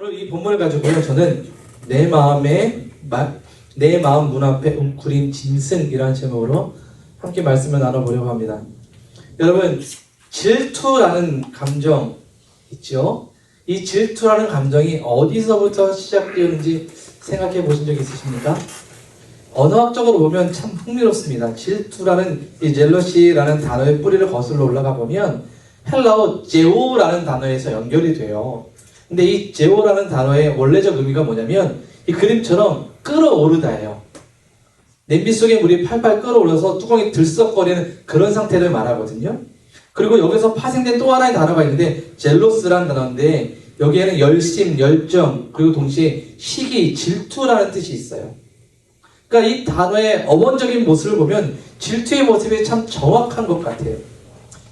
오늘 이 본문을 가지고요, 저는 내 마음 문 앞에 웅크린 짐승이라는 제목으로 함께 말씀을 나눠보려고 합니다. 여러분, 질투라는 감정 있죠? 이 질투라는 감정이 어디서부터 시작되었는지 생각해 보신 적 있으십니까? 언어학적으로 보면 참 흥미롭습니다. 질투라는 이 젤러시라는 단어의 뿌리를 거슬러 올라가 보면 헬라어 제오라는 단어에서 연결이 돼요. 근데 이 제오라는 단어의 원래적 의미가 뭐냐면 이 그림처럼 끌어오르다예요. 냄비 속에 물이 팔팔 끌어올라서 뚜껑이 들썩거리는 그런 상태를 말하거든요. 그리고 여기서 파생된 또 하나의 단어가 있는데 젤로스라는 단어인데 여기에는 열심, 열정, 그리고 동시에 시기, 질투라는 뜻이 있어요. 그러니까 이 단어의 어원적인 모습을 보면 질투의 모습이 참 정확한 것 같아요.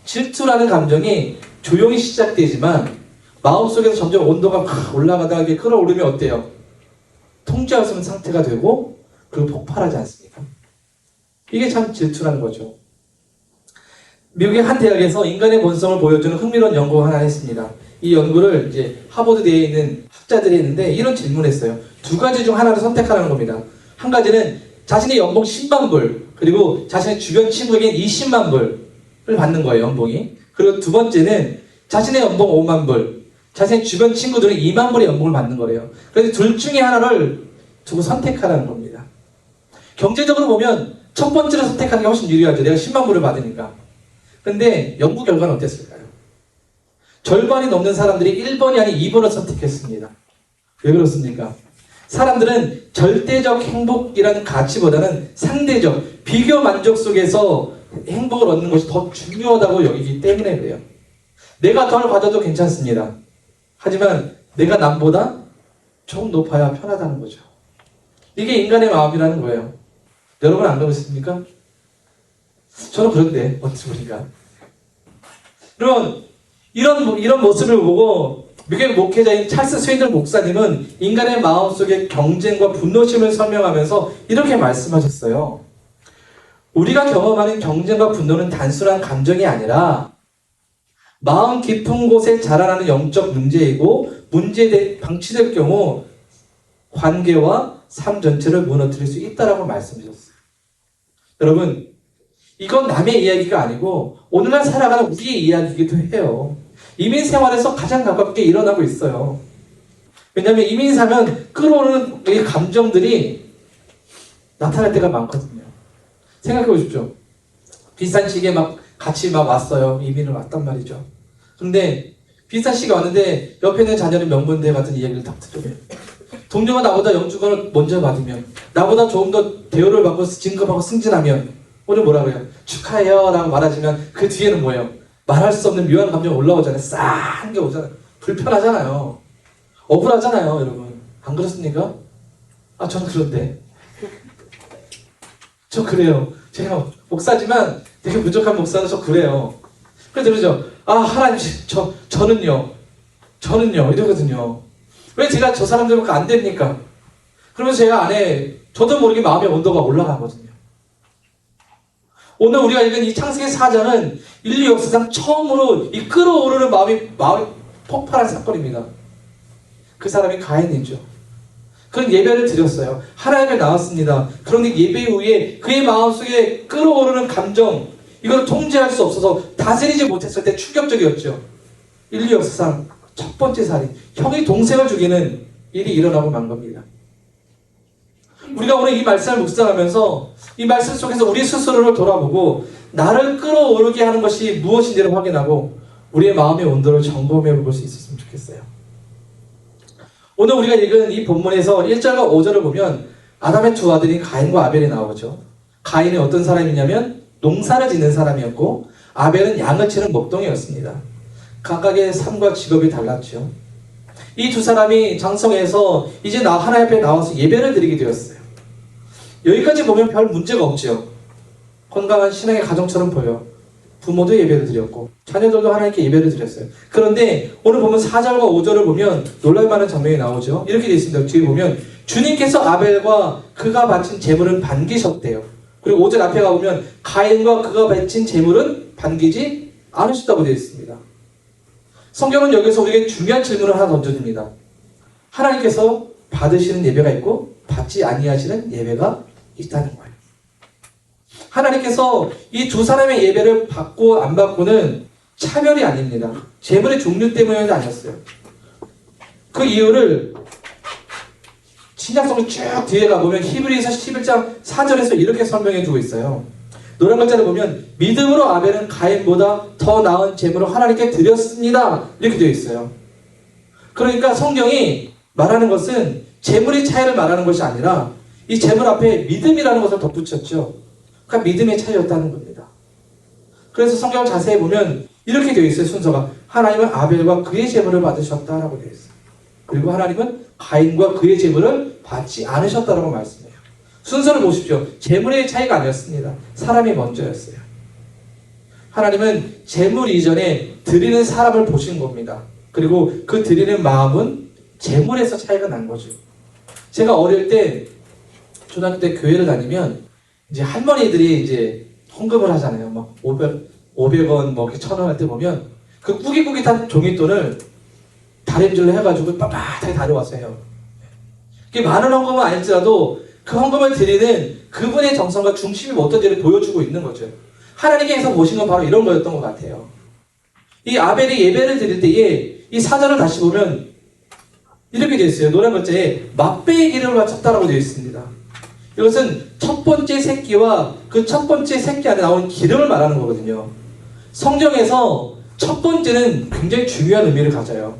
질투라는 감정이 조용히 시작되지만 마음속에서 점점 온도가 막 올라가다가 이게 끌어오르면 어때요? 통제할 수 없는 상태가 되고 그리고 폭발하지 않습니까? 이게 참 질투라는 거죠. 미국의 한 대학에서 인간의 본성을 보여주는 흥미로운 연구가 하나 했습니다. 이 연구를 이제 하버드대에 있는 학자들이 했는데 이런 질문을 했어요. 두 가지 중 하나를 선택하라는 겁니다. 한 가지는 자신의 연봉 10만 불 그리고 자신의 주변 친구에겐 20만 불을 받는 거예요, 연봉이. 그리고 두 번째는 자신의 연봉 5만 불 자신의 주변 친구들은 2만 불의 연봉을 받는 거래요. 그래서 둘 중에 하나를 두고 선택하라는 겁니다. 경제적으로 보면 첫 번째로 선택하는 게 훨씬 유리하죠. 내가 10만 불을 받으니까. 근데 연구 결과는 어땠을까요? 절반이 넘는 사람들이 1번이 아닌 2번을 선택했습니다. 왜 그렇습니까? 사람들은 절대적 행복이라는 가치보다는 상대적, 비교 만족 속에서 행복을 얻는 것이 더 중요하다고 여기기 때문에 그래요. 내가 덜 받아도 괜찮습니다. 하지만 내가 남보다 조금 높아야 편하다는 거죠. 이게 인간의 마음이라는 거예요. 여러분 안 그러십니까? 저는 그런데 어찌 보니까. 그럼 이런 모습을 보고 미국의 목회자인 찰스 스웨이든 목사님은 인간의 마음속의 경쟁과 분노심을 설명하면서 이렇게 말씀하셨어요. 우리가 경험하는 경쟁과 분노는 단순한 감정이 아니라 마음 깊은 곳에 자라나는 영적 문제이고 문제에 방치될 경우 관계와 삶 전체를 무너뜨릴 수 있다라고 말씀하셨어요. 여러분, 이건 남의 이야기가 아니고 오늘날 살아가는 우리의 이야기이기도 해요. 이민 생활에서 가장 가깝게 일어나고 있어요. 왜냐하면 이민 사면 끌어오르는 이 감정들이 나타날 때가 많거든요. 생각해 보십시오. 비싼 시기에 같이 왔어요. 이민을 왔단 말이죠. 근데 비싼 시기가 왔는데 옆에 있는 자녀는 명문대 같은 이야기를 딱 들으면 동료가 나보다 영주권을 먼저 받으면 나보다 조금 더 대우를 받고 진급하고 승진하면 오늘 뭐라 그래요? 축하해요 라고 말하지만 그 뒤에는 뭐예요? 말할 수 없는 묘한 감정이 올라오잖아요. 싸한 게 오잖아요. 불편하잖아요. 억울하잖아요, 여러분. 안 그렇습니까? 저는 그런데. 저 그래요. 제가 목사지만 되게 부족한 목사는 저 그래요. 그래서 그러죠. 하나님, 저는요, 이러거든요. 왜 제가 저 사람들만큼 안 됩니까? 그러면서 제가 안에, 저도 모르게 마음의 온도가 올라가거든요. 오늘 우리가 읽은 이 창세기 4장은 인류 역사상 처음으로 이 끌어오르는 마음이 폭발한 사건입니다. 그 사람이 가인이죠. 그런 예배를 드렸어요. 하나님 앞에 나왔습니다. 그런데 예배 후에 그의 마음속에 끌어오르는 감정, 이걸 통제할 수 없어서 다스리지 못했을 때 충격적이었죠. 인류 역사상 첫 번째 살인, 형이 동생을 죽이는 일이 일어나고 만 겁니다. 우리가 오늘 이 말씀을 묵상하면서 이 말씀 속에서 우리 스스로를 돌아보고 나를 끌어오르게 하는 것이 무엇인지를 확인하고 우리의 마음의 온도를 점검해 볼 수 있었으면 좋겠어요. 오늘 우리가 읽은 이 본문에서 1절과 5절을 보면 아담의 두 아들인 가인과 아벨이 나오죠. 가인은 어떤 사람이냐면 농사를 짓는 사람이었고 아벨은 양을 치는 목동이었습니다. 각각의 삶과 직업이 달랐죠. 이 두 사람이 장성해서 이제 하나님 앞에 나와서 예배를 드리게 되었어요. 여기까지 보면 별 문제가 없죠. 건강한 신앙의 가정처럼 보여. 부모도 예배를 드렸고 자녀들도 하나님께 예배를 드렸어요. 그런데 오늘 보면 4절과 5절을 보면 놀랄만한 장면이 나오죠. 이렇게 되어 있습니다. 뒤에 보면 주님께서 아벨과 그가 바친 제물은 반기셨대요. 그리고 5절 앞에 가보면 가인과 그가 바친 제물은 반기지 않으셨다고 되어 있습니다. 성경은 여기서 우리에게 중요한 질문을 하나 던져줍니다. 하나님께서 받으시는 예배가 있고 받지 아니하시는 예배가 있다는 거예요. 하나님께서 이 두 사람의 예배를 받고 안 받고는 차별이 아닙니다. 재물의 종류 때문이 아니었어요. 그 이유를 신약성을 쭉 뒤에 가보면 히브리서 11장 4절에서 이렇게 설명해 주고 있어요. 노란 글자를 보면 믿음으로 아벨은 가인보다 더 나은 재물을 하나님께 드렸습니다. 이렇게 되어 있어요. 그러니까 성경이 말하는 것은 재물의 차이를 말하는 것이 아니라 이 재물 앞에 믿음이라는 것을 덧붙였죠. 그러니까 믿음의 차이였다는 겁니다. 그래서 성경을 자세히 보면 이렇게 되어 있어요. 순서가 하나님은 아벨과 그의 재물을 받으셨다라고 되어 있어요. 그리고 하나님은 가인과 그의 재물을 받지 않으셨다라고 말씀해요. 순서를 보십시오. 재물의 차이가 아니었습니다. 사람이 먼저였어요. 하나님은 재물 이전에 드리는 사람을 보신 겁니다. 그리고 그 드리는 마음은 재물에서 차이가 난 거죠. 제가 어릴 때 초등학교 때 교회를 다니면 이제 할머니들이 이제 헌금을 하잖아요. 막 500원, 뭐 1,000원 할 때 보면 그 꾸깃꾸깃한 종잇돈을 다림질로 해가지고 빳빳하게 다려왔어요. 그게 많은 헌금은 아닐지라도 그 헌금을 드리는 그분의 정성과 중심이 어떤지를 보여주고 있는 거죠. 하나님께서 보신 건 바로 이런 거였던 것 같아요. 이 아벨이 예배를 드릴 때에 이 사절을 다시 보면 이렇게 되어 있어요. 노란 글자에 맛배의 기름을 바쳤다라고 되어 있습니다. 이것은 첫 번째 새끼와 그 첫 번째 새끼 안에 나온 기름을 말하는 거거든요. 성경에서 첫 번째는 굉장히 중요한 의미를 가져요.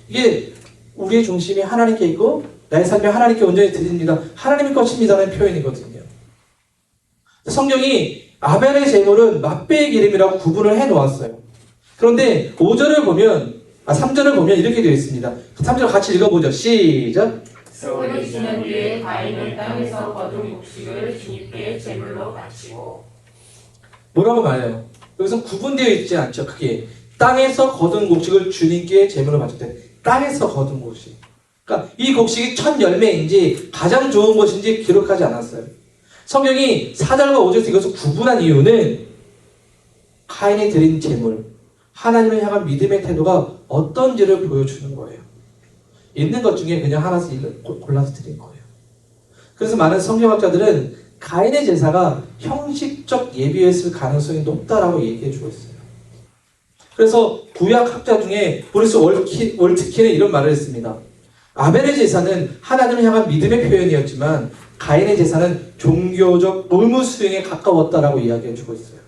이게 우리의 중심이 하나님께 있고 나의 삶이 하나님께 온전히 드립니다. 하나님의 것입니다라는 표현이거든요. 성경이 아벨의 제물은 맛배의 기름이라고 구분을 해놓았어요. 그런데 5절을 보면 3절을 보면 이렇게 되어 있습니다. 3절 같이 읽어보죠. 시작. 세월이 지난 뒤에 가인은 땅에서 거둔 곡식을 주님께 제물로 바치고. 뭐라고 말해요? 여기서 구분되어 있지 않죠. 그게 땅에서 거둔 곡식을 주님께 제물로 바쳤대. 땅에서 거둔 곡식. 그러니까 이 곡식이 첫 열매인지 가장 좋은 것인지 기록하지 않았어요. 성경이 4절과 5절에서 이것을 구분한 이유는 가인이 드린 제물, 하나님을 향한 믿음의 태도가 어떤지를 보여주는 거예요. 있는 것 중에 그냥 하나씩 골라서 드린 거예요. 그래서 많은 성경학자들은 가인의 제사가 형식적 예비였을 가능성이 높다라고 얘기해 주고 있어요. 그래서 구약학자 중에 보리스 월트키는 이런 말을 했습니다. 아벨의 제사는 하나님을 향한 믿음의 표현이었지만 가인의 제사는 종교적 의무 수행에 가까웠다라고 이야기해 주고 있어요.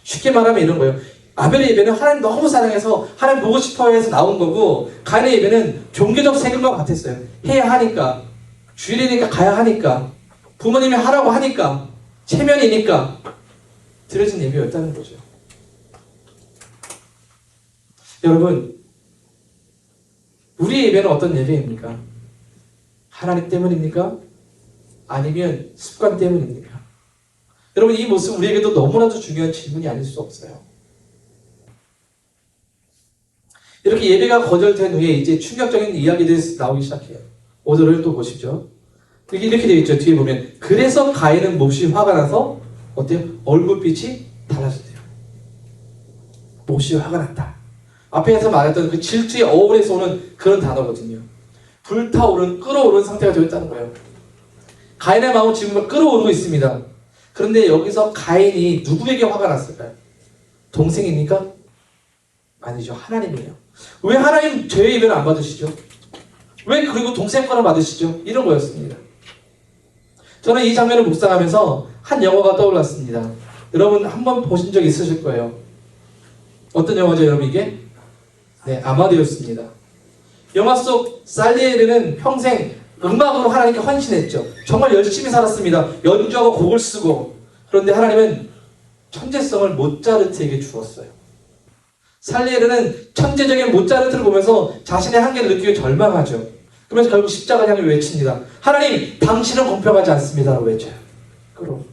쉽게 말하면 이런 거예요. 아벨의 예배는 하나님 너무 사랑해서 하나님 보고 싶어 해서 나온 거고 가인의 예배는 종교적 세금과 같았어요. 해야 하니까, 주일이니까 가야 하니까, 부모님이 하라고 하니까, 체면이니까 드려진 예배였다는 거죠. 여러분, 우리의 예배는 어떤 예배입니까? 하나님 때문입니까? 아니면 습관 때문입니까? 여러분, 이 모습 우리에게도 너무나도 중요한 질문이 아닐 수 없어요. 이렇게 예배가 거절된 후에 이제 충격적인 이야기들이 나오기 시작해요. 5절을 또 보시죠. 이렇게 되어 있죠. 뒤에 보면 그래서 가인은 몹시 화가 나서 어때요? 얼굴빛이 달라졌대요. 몹시 화가 났다. 앞에서 말했던 그 질투의 어울에서 오는 그런 단어거든요. 불타오른, 끓어오른 상태가 되었다는 거예요. 가인의 마음은 지금 끓어오르고 있습니다. 그런데 여기서 가인이 누구에게 화가 났을까요? 동생입니까? 아니죠. 하나님이에요. 왜 하나님 죄의 예배를 안 받으시죠? 왜 그리고 동생 거를 받으시죠? 이런 거였습니다. 저는 이 장면을 묵상하면서 한 영화가 떠올랐습니다. 여러분 한번 보신 적 있으실 거예요. 어떤 영화죠, 여러분 이게? 네, 아마데우스입니다. 영화 속 살리에르는 평생 음악으로 하나님께 헌신했죠. 정말 열심히 살았습니다. 연주하고 곡을 쓰고. 그런데 하나님은 천재성을 모차르트에게 주었어요. 살리에르는 천재적인 모차르트를 보면서 자신의 한계를 느끼고 절망하죠. 그러면서 결국 십자가를 향해 외칩니다. 하나님, 당신은 공평하지 않습니다. 라고 외쳐요. 그럼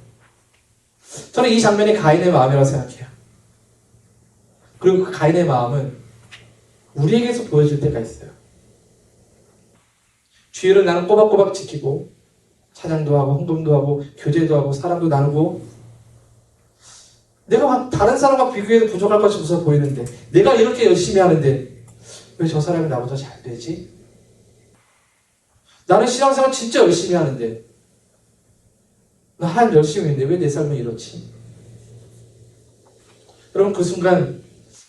저는 이 장면이 가인의 마음이라고 생각해요. 그리고 그 가인의 마음은 우리에게서 보여줄 때가 있어요. 주일은 나는 꼬박꼬박 지키고 찬양도 하고 헌금도 하고 교제도 하고 사람도 나누고 내가 다른 사람과 비교해도 부족할 것이 없어 보이는데 내가 이렇게 열심히 하는데 왜 저 사람이 나보다 잘 되지? 나는 신앙생활 진짜 열심히 하는데, 나 하나님 열심히 했는데 왜 내 삶은 이렇지? 여러분, 그 순간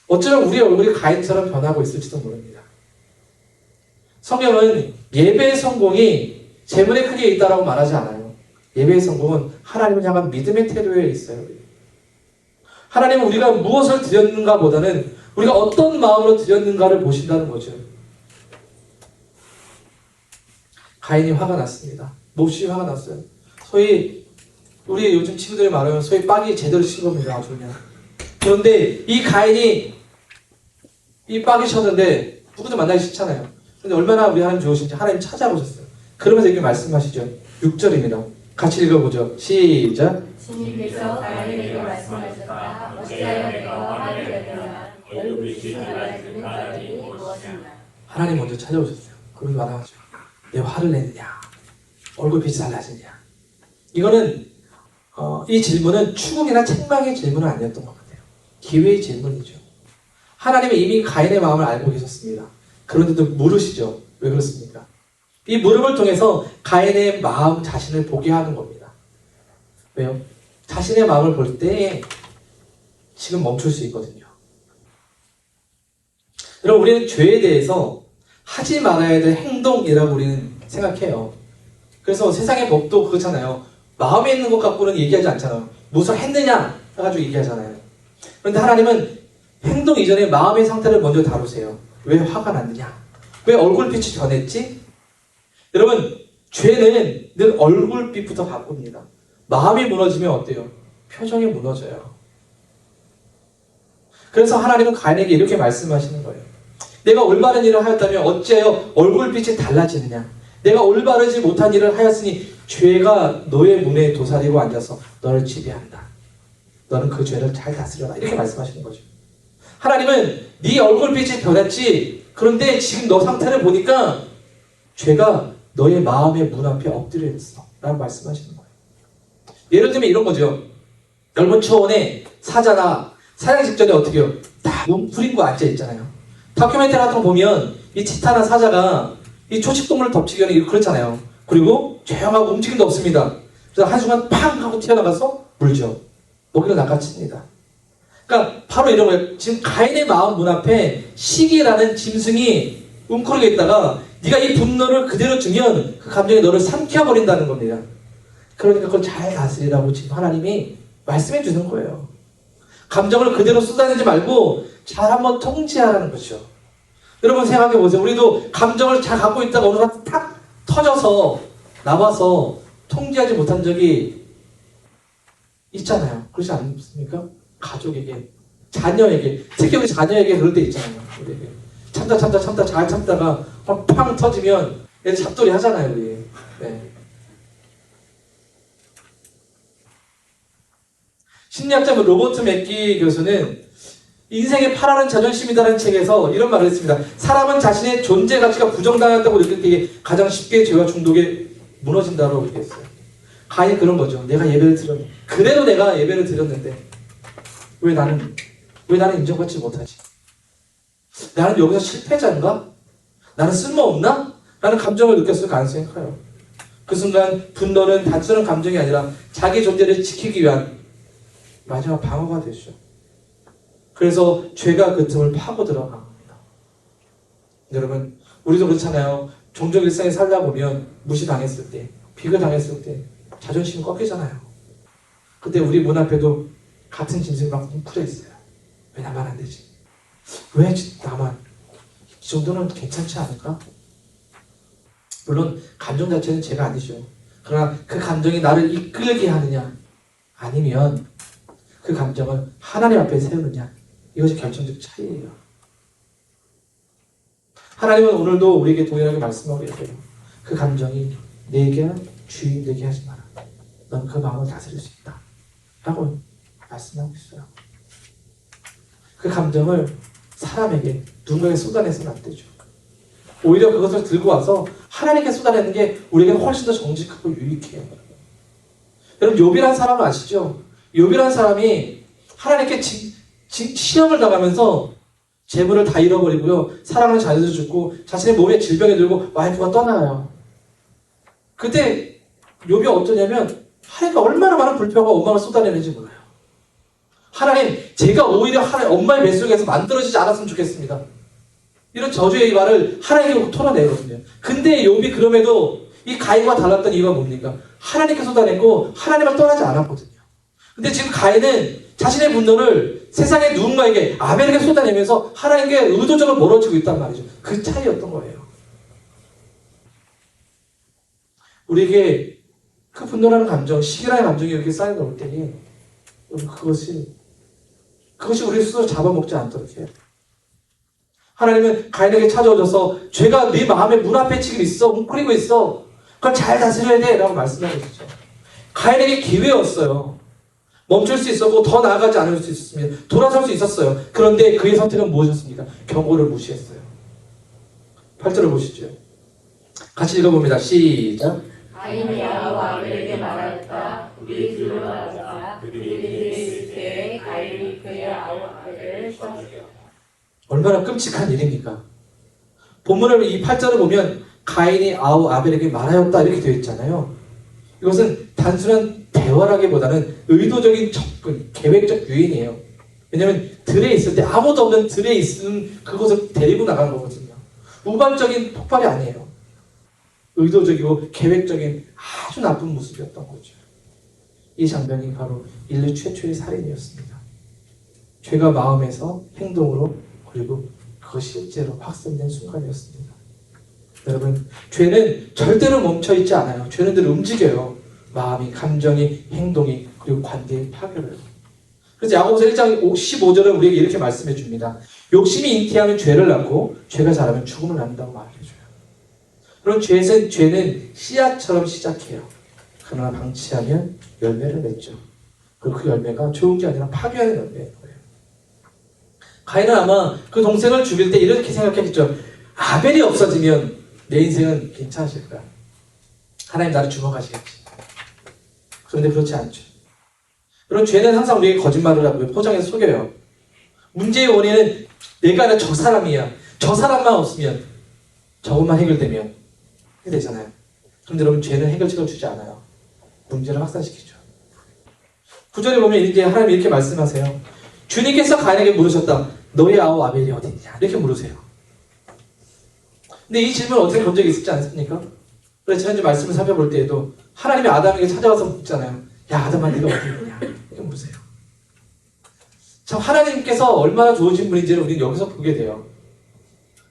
어쩌면 우리의 얼굴이 가인처럼 변하고 있을지도 모릅니다. 성경은 예배의 성공이 재물에 크게 있다라고 말하지 않아요. 예배의 성공은 하나님을 향한 믿음의 태도에 있어요. 하나님은 우리가 무엇을 드렸는가 보다는 우리가 어떤 마음으로 드렸는가를 보신다는 거죠. 가인이 화가 났습니다. 몹시 화가 났어요. 소위 우리 요즘 친구들이 말하면 소위 빡이 제대로 친 겁니다. 아주 그냥. 그런데 이 가인이 이 빡이 쳤는데 누구도 만나기 싫잖아요. 근데 얼마나 우리 하나님 좋으신지 하나님 찾아보셨어요. 그러면서 이렇게 말씀하시죠. 6절입니다. 같이 읽어보죠. 시작. 주님께서 가인에게 말씀하셨다. 어찌하여 내가 화를 내느냐? 얼굴빛이 달라지는 까닭이 무엇인가? 하나님 먼저 찾아오셨어요. 그러면서 말하죠. 내 화를 내느냐? 얼굴빛이 달라지냐? 이거는 이 질문은 추궁이나 책망의 질문은 아니었던 것 같아요. 기회의 질문이죠. 하나님은 이미 가인의 마음을 알고 계셨습니다. 그런데도 물으시죠. 왜 그렇습니까? 이 물음을 통해서 가인의 마음 자신을 보게 하는 겁니다. 왜요? 자신의 마음을 볼 때 지금 멈출 수 있거든요. 여러분, 우리는 죄에 대해서 하지 말아야 될 행동이라고 우리는 생각해요. 그래서 세상의 법도 그렇잖아요. 마음에 있는 것 갖고는 얘기하지 않잖아요. 무슨 했느냐 해가지고 얘기하잖아요. 그런데 하나님은 행동 이전에 마음의 상태를 먼저 다루세요. 왜 화가 났느냐? 왜 얼굴빛이 변했지? 여러분, 죄는 늘 얼굴빛부터 바꿉니다. 마음이 무너지면 어때요? 표정이 무너져요. 그래서 하나님은 가인에게 이렇게 말씀하시는 거예요. 내가 올바른 일을 하였다면 어찌하여 얼굴빛이 달라지느냐? 내가 올바르지 못한 일을 하였으니 죄가 너의 문에 도사리고 앉아서 너를 지배한다. 너는 그 죄를 잘 다스려라. 이렇게 말씀하시는 거죠. 하나님은 네 얼굴빛이 변했지. 그런데 지금 너 상태를 보니까 죄가 너의 마음의 문 앞에 엎드려 있어. 라는 말씀하시는 거예요. 예를 들면 이런 거죠. 넓은 초원에 사자나 사냥 직전에 어떻게 해요? 다 웅크리고 앉아 있잖아요. 다큐멘터리 같은 거 보면 이 치타나 사자가 이 초식동물을 덮치기 전에 그렇잖아요. 그리고 조용하고 움직임도 없습니다. 그래서 한순간 팡 하고 튀어나가서 물죠. 먹이를 낚아챕니다. 그러니까 바로 이런 거예요. 지금 가인의 마음 문 앞에 시기라는 짐승이 웅크리게 있다가 네가 이 분노를 그대로 주면 그 감정이 너를 삼켜버린다는 겁니다. 그러니까 그걸 잘 다스리라고 지금 하나님이 말씀해 주는 거예요. 감정을 그대로 쏟아내지 말고 잘 한번 통제하라는 거죠. 여러분 생각해 보세요. 우리도 감정을 잘 갖고 있다가 어느 날 탁 터져서 나와서 통제하지 못한 적이 있잖아요. 그렇지 않습니까? 가족에게, 자녀에게, 특히 우리 자녀에게 그럴 때 있잖아요. 우리에게. 참다 잘 참다가 팡 터지면 애들 잡돌이 하잖아요. 우리. 네. 심리학자 로버트 맥기 교수는 인생의 파라는 자존심이다라는 책에서 이런 말을 했습니다. 사람은 자신의 존재 가치가 부정당했다고 느낄 때 가장 쉽게 죄와 중독에 무너진다고 얘기했어요. 가히 그런 거죠. 내가 예배를 드렸는데, 그래도 내가 예배를 드렸는데 왜 나는 인정받지 못하지? 나는 여기서 실패자인가? 나는 쓸모없나? 라는 감정을 느꼈을 가능성이 커요. 그 순간 분노는 단순한 감정이 아니라 자기 존재를 지키기 위한 마지막 방어가 되죠. 그래서 죄가 그 틈을 파고 들어간 겁니다. 여러분, 우리도 그렇잖아요. 종종 일상에 살다 보면 무시당했을 때, 비교당했을 때 자존심이 꺾이잖아요. 그때 우리 문 앞에도 같은 짐승이 막 웅크려 있어요. 왜 나만 안 되지? 왜 나만? 이 정도는 괜찮지 않을까? 물론 감정 자체는 죄가 아니죠. 그러나 그 감정이 나를 이끌게 하느냐 아니면 그 감정을 하나님 앞에 세우느냐, 이것이 결정적 차이예요. 하나님은 오늘도 우리에게 동일하게 말씀하고 계세요. 그 감정이 내게 주인 되게 하지 마라. 넌 그 마음을 다스릴 수 있다. 라고 말씀하고 있어요. 그 감정을 사람에게, 누군가에게 쏟아내서는 안 되죠. 오히려 그것을 들고 와서 하나님께 쏟아내는 게 우리에게는 훨씬 더 정직하고 유익해요. 여러분, 욥이라는 사람을 아시죠? 욥이라는 사람이 하나님께 시험을 당하면서 재물을 다 잃어버리고요, 사랑하는 자녀도 죽고 자신의 몸에 질병에 들고 와이프가 떠나요. 그때 욥이 어떠냐면 하나님께 얼마나 많은 불평과 원망을 쏟아내는지 몰라요. 하나님, 제가 오히려 하나님 엄마의 뱃속에서 만들어지지 않았으면 좋겠습니다. 이런 저주의 말을 하나님께 토로내거든요. 근데 욥이 그럼에도 이 가인과 달랐던 이유가 뭡니까? 하나님께 쏟아냈고 하나님을 떠나지 않았거든요. 근데 지금 가인은 자신의 분노를 세상의 누군가에게 아벨에게 쏟아내면서 하나님께 의도적으로 멀어지고 있단 말이죠. 그 차이였던 거예요. 우리에게 그 분노라는 감정, 시기라는 감정이 이렇게 쌓여놓을 때니 그것이 우리 스스로 잡아먹지 않도록 해요. 하나님은 가인에게 찾아오셔서 죄가 네 마음의 문 앞에 지금 있어, 웅크리고 있어. 그걸 잘 다스려야 돼 라고 말씀하고 있었죠. 가인에게 기회였어요. 멈출 수 있었고 더 나아가지 않을 수 있었습니다. 돌아설 수 있었어요. 그런데 그의 선택은 무엇이었습니까? 경고를 무시했어요. 8절을 보시죠. 같이 읽어봅니다. 시작. 가인이 아우와 아벨에게 말하였다. 우리 둘로 나가자. 그들이 있을 때 가인이 그의 아우 아벨을 쳤으려. 얼마나 끔찍한 일입니까? 본문을 이 8절을 보면 가인이 아우 아벨에게 말하였다 이렇게 되어 있잖아요. 이것은 단순한 대화라기보다는 의도적인 접근, 계획적 유인이에요. 왜냐하면 들에 있을 때 아무도 없는 들에 있는 그곳을 데리고 나간 거거든요. 우발적인 폭발이 아니에요. 의도적이고 계획적인 아주 나쁜 모습이었던 거죠. 이 장면이 바로 인류 최초의 살인이었습니다. 죄가 마음에서 행동으로 그리고 그것이 실제로 확산된 순간이었습니다. 여러분, 죄는 절대로 멈춰있지 않아요. 죄는 늘 움직여요. 마음이, 감정이, 행동이, 그리고 관계의 파괴를. 그래서 야고보서 1장 15절은 우리에게 이렇게 말씀해 줍니다. 욕심이 잉태하면 죄를 낳고 죄가 자라면 죽음을 낳는다고 말해줘요. 그런 죄는 씨앗처럼 시작해요. 그러나 방치하면 열매를 맺죠. 그리고 그 열매가 좋은 게 아니라 파괴하는 열매인 거예요. 가인은 아마 그 동생을 죽일 때 이렇게 생각했겠죠. 아벨이 없어지면 내 인생은 괜찮아질 거야. 하나님 나를 주목하시겠지. 그런데 그렇지 않죠. 그런 죄는 항상 우리에게 거짓말을 하고 포장해서 속여요. 문제의 원인은 내가 아니라 저 사람이야. 저 사람만 없으면, 저것만 해결되면 이렇게 되잖아요. 그런데 여러분, 죄는 해결책을 주지 않아요. 문제를 확산시키죠. 9절에 보면 이제 하나님이 이렇게 말씀하세요. 주님께서 가인에게 물으셨다. 너의 아우 아벨이 어디 있냐? 이렇게 물으세요. 근데 이 질문을 어떻게 본 적이 있었지 않습니까? 그래서 지난주 말씀을 살펴볼 때에도 하나님이 아담에게 찾아와서 묻잖아요. 야, 아담아, 네가 어디 있느냐? 이렇게 물으세요. 참 하나님께서 얼마나 좋으신 분인지를 우리는 여기서 보게 돼요.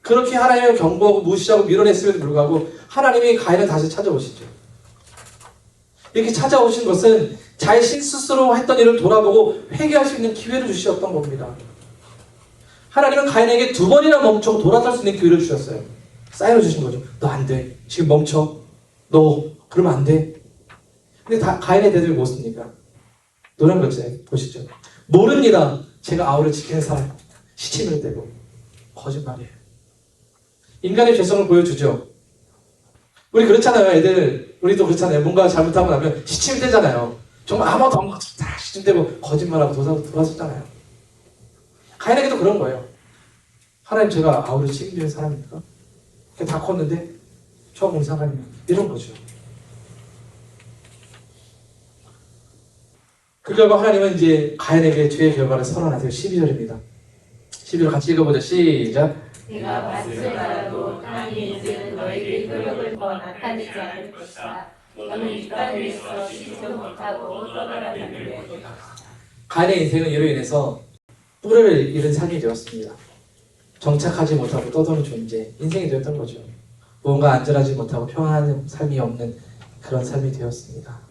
그렇게 하나님을 경고하고 무시하고 밀어냈음에도 불구하고 하나님이 가인을 다시 찾아오시죠. 이렇게 찾아오신 것은 자신 스스로 했던 일을 돌아보고 회개할 수 있는 기회를 주셨던 겁니다. 하나님은 가인에게 2번이나 멈추고 돌아설 수 있는 기회를 주셨어요. 사인을 주신 거죠. 너 안 돼. 지금 멈춰. 너 그러면 안 돼. 근데 가인의 대답이 무엇입니까? 노란 글자에 보시죠. 모릅니다. 제가 아우를 지키는 사람. 시침을 떼고. 거짓말이에요. 인간의 죄성을 보여주죠. 우리 그렇잖아요. 애들 우리도 그렇잖아요. 뭔가 잘못하고 나면 시침을 떼잖아요. 정말 아무것도 없는 것처럼 다 시침 떼고 거짓말하고 돌아섰잖아요. 가인에게도 그런 거예요. 하나님, 제가 아우를 책임지는 사람입니까? 다 컸는데 처음 온 사람이면 이런 거죠. 그 결과 하나님은 이제 가인에게 죄의 결과를 선언하세요. 12절입니다. 12절 같이 읽어보자. 시작. 내가 밭을 갈아도 땅의 인생은 너에게 효력을 더 나타내지 않을 것이다. 너는 이 땅에서 쉬지도 못하고 떠나가는 것이다. 가인의 인생은 이로 인해서 뿌리를 잃은 삶이 되었습니다. 정착하지 못하고 떠도는 존재, 인생이 되었던 거죠. 무언가 안전하지 못하고 평안한 삶이 없는 그런 삶이 되었습니다.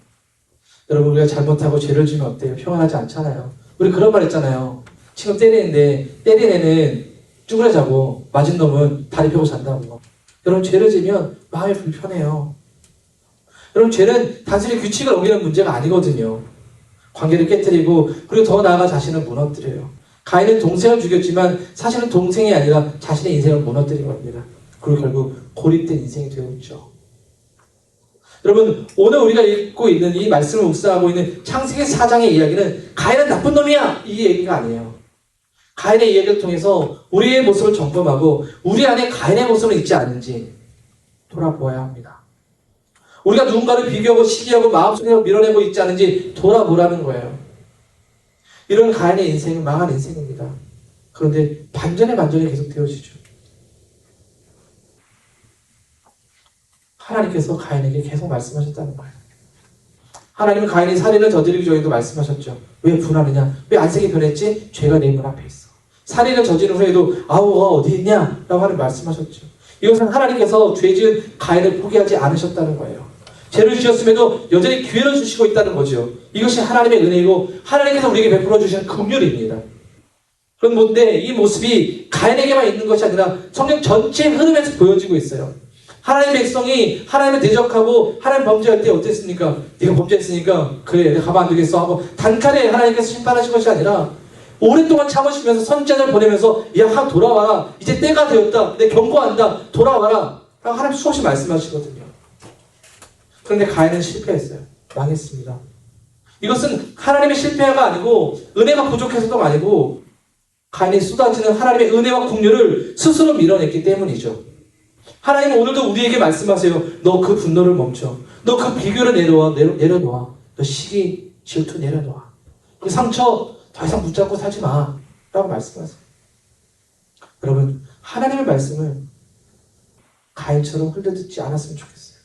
여러분, 우리가 잘못하고 죄를 지면 어때요? 평안하지 않잖아요. 우리 그런 말 했잖아요. 지금 때리는데 때린 애는 쭈그려 자고 맞은 놈은 다리 펴고 잔다고. 여러분, 죄를 지면 마음이 불편해요. 여러분, 죄는 단순히 규칙을 어기는 문제가 아니거든요. 관계를 깨뜨리고 그리고 더 나아가 자신을 무너뜨려요. 가인은 동생을 죽였지만 사실은 동생이 아니라 자신의 인생을 무너뜨린 겁니다. 그리고 결국 고립된 인생이 되었죠. 여러분, 오늘 우리가 읽고 있는 이 말씀을 묵상하고 있는 창세기 4장의 이야기는 가인은 나쁜 놈이야! 이 얘기가 아니에요. 가인의 이야기를 통해서 우리의 모습을 점검하고 우리 안에 가인의 모습은 있지 않은지 돌아보아야 합니다. 우리가 누군가를 비교하고 시기하고 마음속에 밀어내고 있지 않은지 돌아보라는 거예요. 이런 가인의 인생은 망한 인생입니다. 그런데 반전에 반전이 계속 되어지죠. 하나님께서 가인에게 계속 말씀하셨다는 거예요. 하나님은 가인이 살인을 저지르기 전에도 말씀하셨죠. 왜 분하느냐? 왜 안색이 변했지? 죄가 내 문 앞에 있어. 살인을 저지른 후에도 아우가 어디 있냐? 라고 하나님 말씀하셨죠. 이것은 하나님께서 죄 지은 가인을 포기하지 않으셨다는 거예요. 죄를 지었음에도 여전히 기회를 주시고 있다는 거죠. 이것이 하나님의 은혜이고 하나님께서 우리에게 베풀어 주시는 긍휼입니다. 그런 뭔데 이 모습이 가인에게만 있는 것이 아니라 성경 전체 흐름에서 보여지고 있어요. 하나님의 백성이 하나님을 대적하고 하나님 범죄할 때 어땠습니까? 네가 범죄했으니까 그래 내가 가만 안 두겠어 하고 단칼에 하나님께서 심판하신 것이 아니라 오랫동안 참으시면서 선지자를 보내면서 야 돌아와라 이제 때가 되었다 내 경고한다 돌아와라 라고 하나님 수없이 말씀하시거든요. 그런데 가인은 실패했어요. 망했습니다. 이것은 하나님의 실패가 아니고 은혜가 부족해서도 아니고 가인이 쏟아지는 하나님의 은혜와 긍휼을 스스로 밀어냈기 때문이죠. 하나님은 오늘도 우리에게 말씀하세요. 너 그 분노를 멈춰. 너 그 비교를 내려놓아. 너 시기, 질투 내려놓아. 그 상처 더 이상 붙잡고 살지 마. 라고 말씀하세요. 여러분, 하나님의 말씀을 가인처럼 흘려듣지 않았으면 좋겠어요.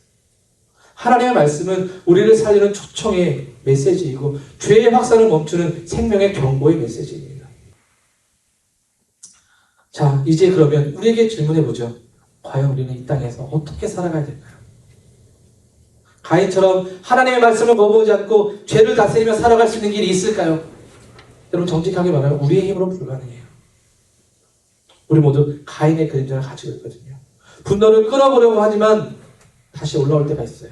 하나님의 말씀은 우리를 살리는 초청의 메시지이고 죄의 확산을 멈추는 생명의 경고의 메시지입니다. 자, 이제 그러면 우리에게 질문해보죠. 과연 우리는 이 땅에서 어떻게 살아가야 될까요? 가인처럼 하나님의 말씀을 거부하지 않고 죄를 다스리며 살아갈 수 있는 길이 있을까요? 여러분 정직하게 말하면 우리의 힘으로는 불가능해요. 우리 모두 가인의 그림자를 가지고 있거든요. 분노를 끌어보려고 하지만 다시 올라올 때가 있어요.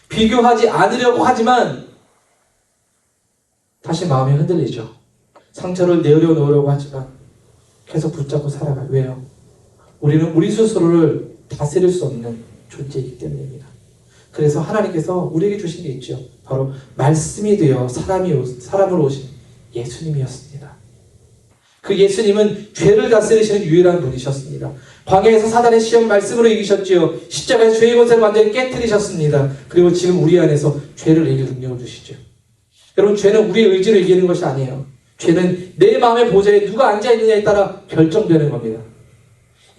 비교하지 않으려고 하지만 다시 마음이 흔들리죠. 상처를 내려놓으려고 하지만 계속 붙잡고 살아가요. 왜요? 우리는 우리 스스로를 다스릴 수 없는 존재이기 때문입니다. 그래서 하나님께서 우리에게 주신 게 있죠. 바로 말씀이 되어 사람으로 오신 예수님이었습니다. 그 예수님은 죄를 다스리시는 유일한 분이셨습니다. 광야에서 사단의 시험 말씀으로 이기셨지요. 십자가에서 죄의 권세를 완전히 깨뜨리셨습니다. 그리고 지금 우리 안에서 죄를 이길 능력을 주시죠. 여러분 죄는 우리의 의지로 이기는 것이 아니에요. 죄는 내 마음의 보좌에 누가 앉아있느냐에 따라 결정되는 겁니다.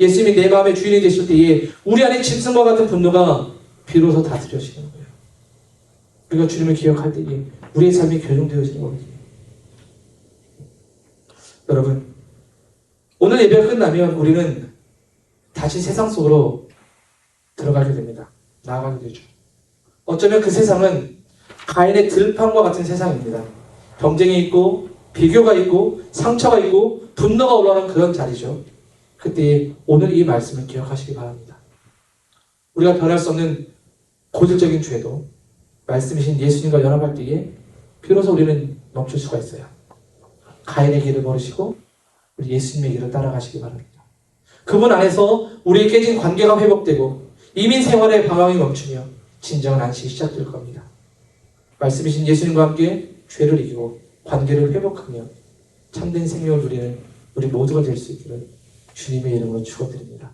예수님이 내 마음의 주인이 되실 때에 우리 안에 짐승과 같은 분노가 비로소 다스려지는 거예요. 우리가 주님을 기억할 때에 우리의 삶이 교정되어지는 거거든요. 여러분, 오늘 예배가 끝나면 우리는 다시 세상 속으로 들어가게 됩니다. 나아가게 되죠. 어쩌면 그 세상은 가인의 들판과 같은 세상입니다. 경쟁이 있고 비교가 있고 상처가 있고 분노가 올라오는 그런 자리죠. 그때 오늘 이 말씀을 기억하시기 바랍니다. 우리가 변할 수 없는 고질적인 죄도 말씀이신 예수님과 연합할 때에 비로소 우리는 멈출 수가 있어요. 가인의 길을 버리시고 우리 예수님의 길을 따라가시기 바랍니다. 그분 안에서 우리의 깨진 관계가 회복되고 이민 생활의 방황이 멈추며 진정한 안식이 시작될 겁니다. 말씀이신 예수님과 함께 죄를 이기고 관계를 회복하며 참된 생명을 누리는 우리 모두가 될 수 있기를 주님의 이름으로 축원드립니다.